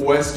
OST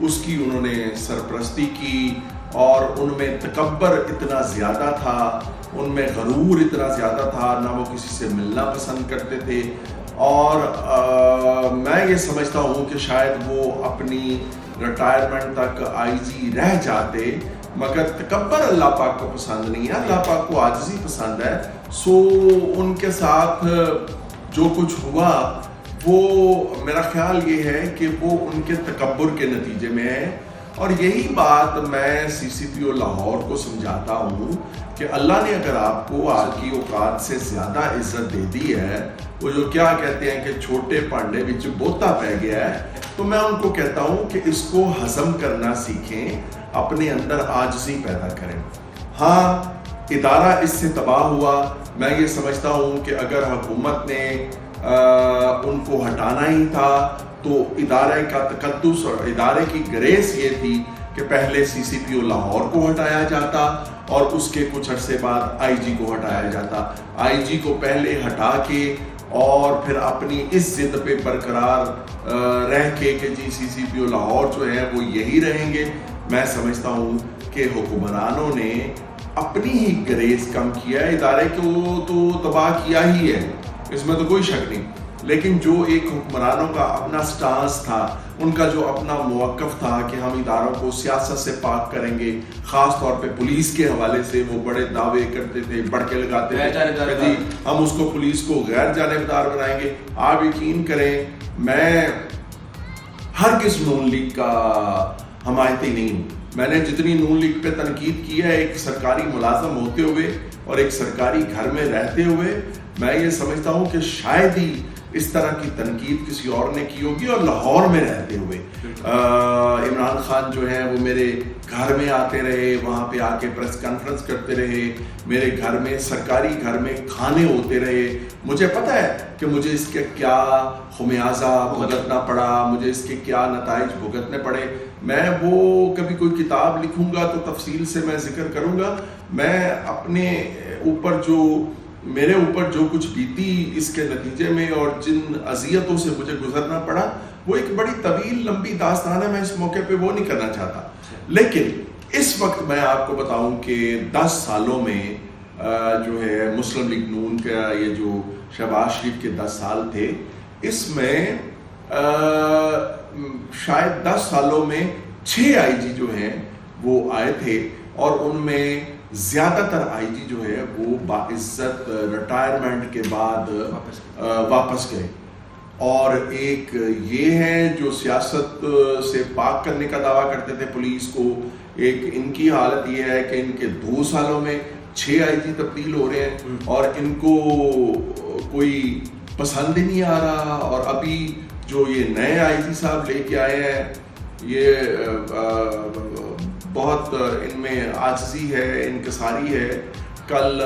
اس کی انہوں نے سرپرستی کی، اور ان میں تکبر اتنا زیادہ تھا، ان میں غرور اتنا زیادہ تھا، نہ وہ کسی سے ملنا پسند کرتے تھے. اور میں یہ سمجھتا ہوں کہ شاید وہ اپنی ریٹائرمنٹ تک آئی جی رہ جاتے، مگر تکبر اللہ پاک کو پسند نہیں ہے، اللہ پاک کو عاجزی پسند ہے. سو ان کے ساتھ جو کچھ ہوا وہ میرا خیال یہ ہے کہ وہ ان کے تکبر کے نتیجے میں ہے. اور یہی بات میں سی سی پی او لاہور کو سمجھاتا ہوں کہ اللہ نے اگر آپ کو آپ کی اوقات سے زیادہ عزت دے دی ہے، وہ جو کیا کہتے ہیں کہ چھوٹے پانڈے بچ بوتا پہ گیا ہے، تو میں ان کو کہتا ہوں کہ اس کو ہضم کرنا سیکھیں، اپنے اندر عاجزی پیدا کریں. ہاں ادارہ اس سے تباہ ہوا. میں یہ سمجھتا ہوں کہ اگر حکومت نے ان کو ہٹانا ہی تھا تو ادارے کا تقدس اور ادارے کی گریس یہ تھی کہ پہلے سی سی پی او لاہور کو ہٹایا جاتا اور اس کے کچھ عرصے بعد آئی جی کو ہٹایا جاتا. آئی جی کو پہلے ہٹا کے اور پھر اپنی اس ضد پہ برقرار رہ کے کہ جی سی سی پی او لاہور جو ہے وہ یہی رہیں گے. میں سمجھتا ہوں کہ حکمرانوں نے اپنی ہی گریز کم کیا ہے، ادارے کو تو تباہ کیا ہی ہے، اس میں تو کوئی شک نہیں. لیکن جو ایک حکمرانوں کا اپنا سٹانس تھا، ان کا جو اپنا موقف تھا کہ ہم اداروں کو سیاست سے پاک کریں گے، خاص طور پہ پولیس کے حوالے سے وہ بڑے دعوے کرتے تھے، بڑھ کے لگاتے تھے کہ ہم اس کو پولیس کو غیر جانبدار بنائیں گے. آپ یقین کریں میں ہر کس نون لیگ کا حمایتی نہیں ہوں. میں نے جتنی نون لیگ پہ تنقید کی ہے ایک سرکاری ملازم ہوتے ہوئے اور ایک سرکاری گھر میں رہتے ہوئے، میں یہ سمجھتا ہوں کہ شاید ہی اس طرح کی تنقید کسی اور نے کی ہوگی. اور لاہور میں رہتے ہوئے عمران خان جو ہیں وہ میرے گھر میں آتے رہے، وہاں پہ آ کے پریس کانفرنس کرتے رہے، میرے گھر میں سرکاری گھر میں کھانے ہوتے رہے. مجھے پتہ ہے کہ مجھے اس کے کیا خمیازہ بھگتنا پڑا، مجھے اس کے کیا نتائج بھگتنے پڑے. میں وہ کبھی کوئی کتاب لکھوں گا تو تفصیل سے میں ذکر کروں گا. میں اپنے اوپر میرے اوپر جو کچھ بیتی اس کے نتیجے میں اور جن اذیتوں سے مجھے گزرنا پڑا وہ ایک بڑی طویل لمبی داستان ہے. میں اس موقع پہ وہ نہیں کرنا چاہتا. لیکن اس وقت میں آپ کو بتاؤں کہ 10 سالوں میں جو ہے مسلم لیگ نون کا یہ جو شہباز شریف کے 10 سال تھے، اس میں شاید 10 سالوں میں 6 آئی جی جو ہیں وہ آئے تھے، اور ان میں زیادہ تر آئی جی جو ہے وہ باعزت ریٹائرمنٹ کے بعد واپس گئے. اور ایک یہ ہے جو سیاست سے پاک کرنے کا دعویٰ کرتے تھے پولیس کو. ایک ان کی حالت یہ ہے کہ ان کے 2 سالوں میں 6 آئی جی تبدیل ہو رہے ہیں اور ان کو کوئی پسند ہی نہیں آ رہا. اور ابھی جو یہ نئے آئی جی صاحب لے کے آئے ہیں یہ بہت ان میں عاجزی ہے، انکساری ہے. کل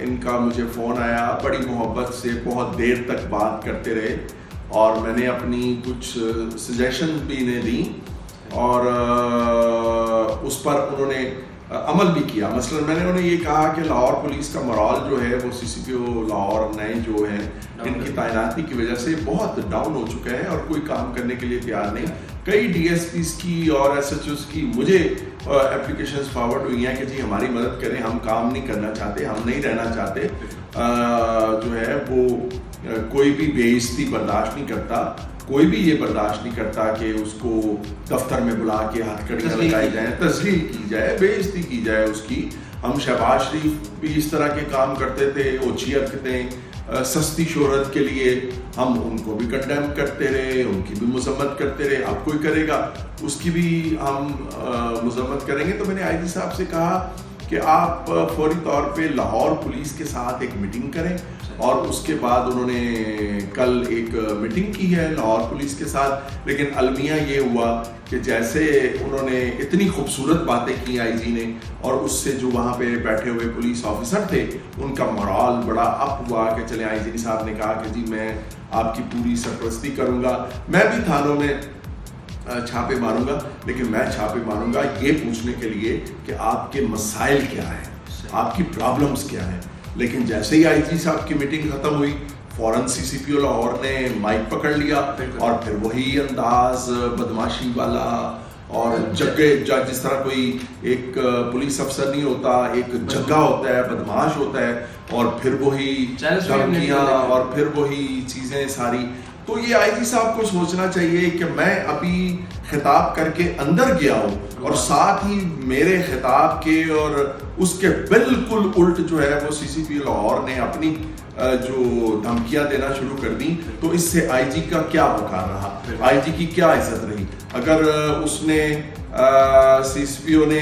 ان کا مجھے فون آیا، بڑی محبت سے بہت دیر تک بات کرتے رہے اور میں نے اپنی کچھ سجیشن بھی انہیں دیں اور اس پر انہوں نے عمل بھی کیا. مثلا میں نے انہیں یہ کہا کہ لاہور پولیس کا مرال جو ہے وہ سی سی پی او لاہور نئے جو ہیں ان کی تعیناتی کی وجہ سے بہت ڈاؤن ہو چکا ہے اور کوئی کام کرنے کے لیے تیار نہیں. کئی ڈی ایس پیز کی اور ایس ایچ اوز کی مجھے اپلیکیشنز فارورڈ ہوئی ہیں کہ جی ہماری مدد کریں، ہم کام نہیں کرنا چاہتے، ہم نہیں رہنا چاہتے. جو ہے وہ کوئی بھی بے عزتی برداشت نہیں کرتا، کوئی بھی یہ برداشت نہیں کرتا کہ اس کو دفتر میں بلا کے ہاتھ کڑیاں لگائی جائیں، تذلیل کی جائے، بے عزتی کی جائے اس کی. ہم شہباز شریف بھی اس طرح کے کام کرتے تھے، اوچھی حرکتیں، سستی شہرت کے لیے ہم ان کو بھی کنڈیم کرتے رہے، ان کی بھی مذمت کرتے رہے. اب کوئی کرے گا اس کی بھی ہم مذمت کریں گے. تو میں نے آئی جی صاحب سے کہا کہ آپ فوری طور پہ لاہور پولیس کے ساتھ ایک میٹنگ کریں، اور اس کے بعد انہوں نے کل ایک میٹنگ کی ہے لاہور پولیس کے ساتھ. لیکن المیہ یہ ہوا کہ جیسے انہوں نے اتنی خوبصورت باتیں کی آئی جی نے، اور اس سے جو وہاں پہ بیٹھے ہوئے پولیس آفیسر تھے ان کا مورال بڑا اپ ہوا کہ چلیں آئی جی صاحب نے کہا کہ جی میں آپ کی پوری سرپرستی کروں گا، میں بھی تھانوں میں چھاپے ماروں گا، لیکن میں چھاپے ماروں گا یہ پوچھنے کے لیے کہ آپ کے مسائل کیا ہیں، آپ کی پرابلمز کیا ہیں. لیکن جیسے ہی آئی جی صاحب کی میٹنگ ختم ہوئی فوراً CCPO لاہور نے مائک پکڑ لیا اور پھر وہی انداز بدماشی والا اور جس طرح کوئی ایک پولیس افسر نہیں ہوتا، ایک جگہ ہوتا ہے، بدماش ہوتا ہے، اور پھر وہی دھمکیاں اور پھر وہی چیزیں ساری. تو یہ آئی جی صاحب کو سوچنا چاہیے کہ میں ابھی خطاب کر کے اندر گیا ہوں اور ساتھ ہی میرے خطاب کے اور اس کے بالکل الٹ جو ہے وہ CCPO لاہور نے اپنی جو دھمکیاں دینا شروع کر دی. تو اس سے آئی جی کا کیا وقار رہا، آئی جی کی کیا عزت رہی؟ اگر اس نے CCPO نے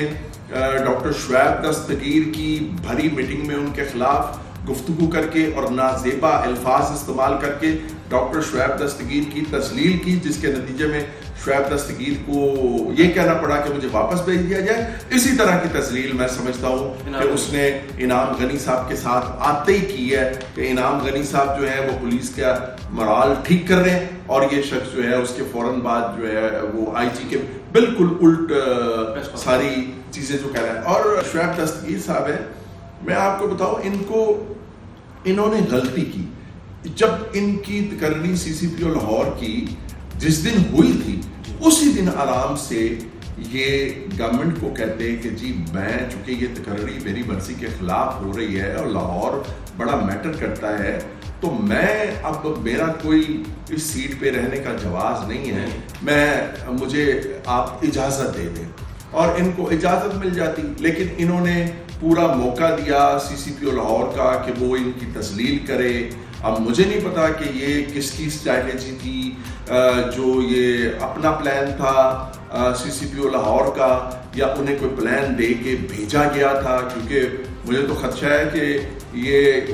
ڈاکٹر شعیب دستگیر کی بھری میٹنگ میں ان کے خلاف گفتگو کر کے اور نازیبا الفاظ استعمال کر کے ڈاکٹر شعیب دستگیر کی تسلیل کی، جس کے نتیجے میں شعیب دستگیر کو یہ کہنا پڑا کہ مجھے واپس بھیج دیا جائے، اسی طرح کی تسلیل میں سمجھتا ہوں کہ اس نے انعام غنی صاحب کے ساتھ آتے ہی کی ہے کہ انعام غنی صاحب جو ہے وہ پولیس کا مرال ٹھیک کر رہے ہیں، اور یہ شخص جو ہے اس کے فوراً بعد جو ہے وہ آئی جی کے بالکل الٹ ساری چیزیں جو کہہ رہے ہیں. اور شعیب دستگیر صاحب ہے، میں آپ کو بتاؤں انہوں نے غلطی کی. جب ان کی تقرری CCPO لاہور کی جس دن ہوئی تھی، اسی دن آرام سے یہ گورنمنٹ کو کہتے کہ جی میں چونکہ یہ تقرری میری مرضی کے خلاف ہو رہی ہے اور لاہور بڑا میٹر کرتا ہے، تو میں اب میرا کوئی اس سیٹ پہ رہنے کا جواز نہیں ہے، مجھے آپ اجازت دے دیں، اور ان کو اجازت مل جاتی. لیکن انہوں نے پورا موقع دیا CCPO لاہور کا کہ وہ ان کی تسلیل کرے. اب مجھے نہیں پتا کہ یہ کس کی اسٹریٹجی تھی، جو یہ اپنا پلان تھا CCPO لاہور کا، یا انہیں کوئی پلان دے کے بھیجا گیا تھا، کیونکہ مجھے تو خدشہ ہے کہ یہ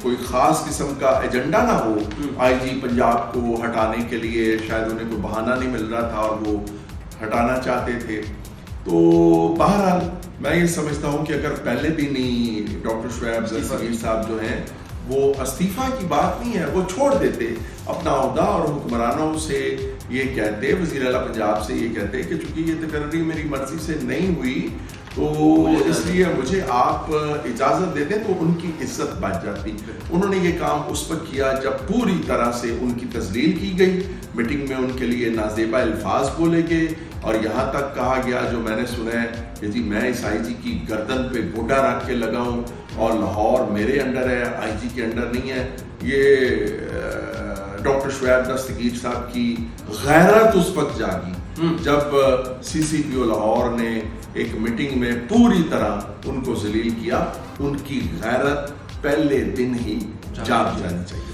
کوئی خاص قسم کا ایجنڈا نہ ہو آئی جی پنجاب کو ہٹانے کے لیے، شاید انہیں کوئی بہانہ نہیں مل رہا تھا اور وہ ہٹانا چاہتے تھے. تو بہرحال میں یہ سمجھتا ہوں کہ اگر پہلے دن ہی ڈاکٹر شعیب دستگیر صاحب جو ہیں وہ استعفیٰ کی بات نہیں ہے، وہ چھوڑ دیتے اپنا عہدہ اور حکمرانوں سے یہ کہتے، وزیر اعلیٰ پنجاب سے یہ کہتے کہ چونکہ یہ تقرری میری مرضی سے نہیں ہوئی تو اس لیے مجھے آپ اجازت دے دیں، تو ان کی عزت بچ جاتی. انہوں نے یہ کام اس وقت کیا جب پوری طرح سے ان کی تذلیل کی گئی، میٹنگ میں ان کے لیے نازیبا الفاظ بولے گئے، اور یہاں تک کہا گیا جو میں نے سنا ہے کہ جی میں اس آئی جی کی گردن پہ گوڈا رکھ کے لگا ہوں اور لاہور میرے انڈر ہے، آئی جی کے انڈر نہیں ہے. یہ ڈاکٹر شعیب دستگیر صاحب کی غیرت اس وقت جاگی جب CCPO لاہور نے ایک میٹنگ میں پوری طرح ان کو ذلیل کیا. ان کی غیرت پہلے دن ہی جاگ جانی چاہیے.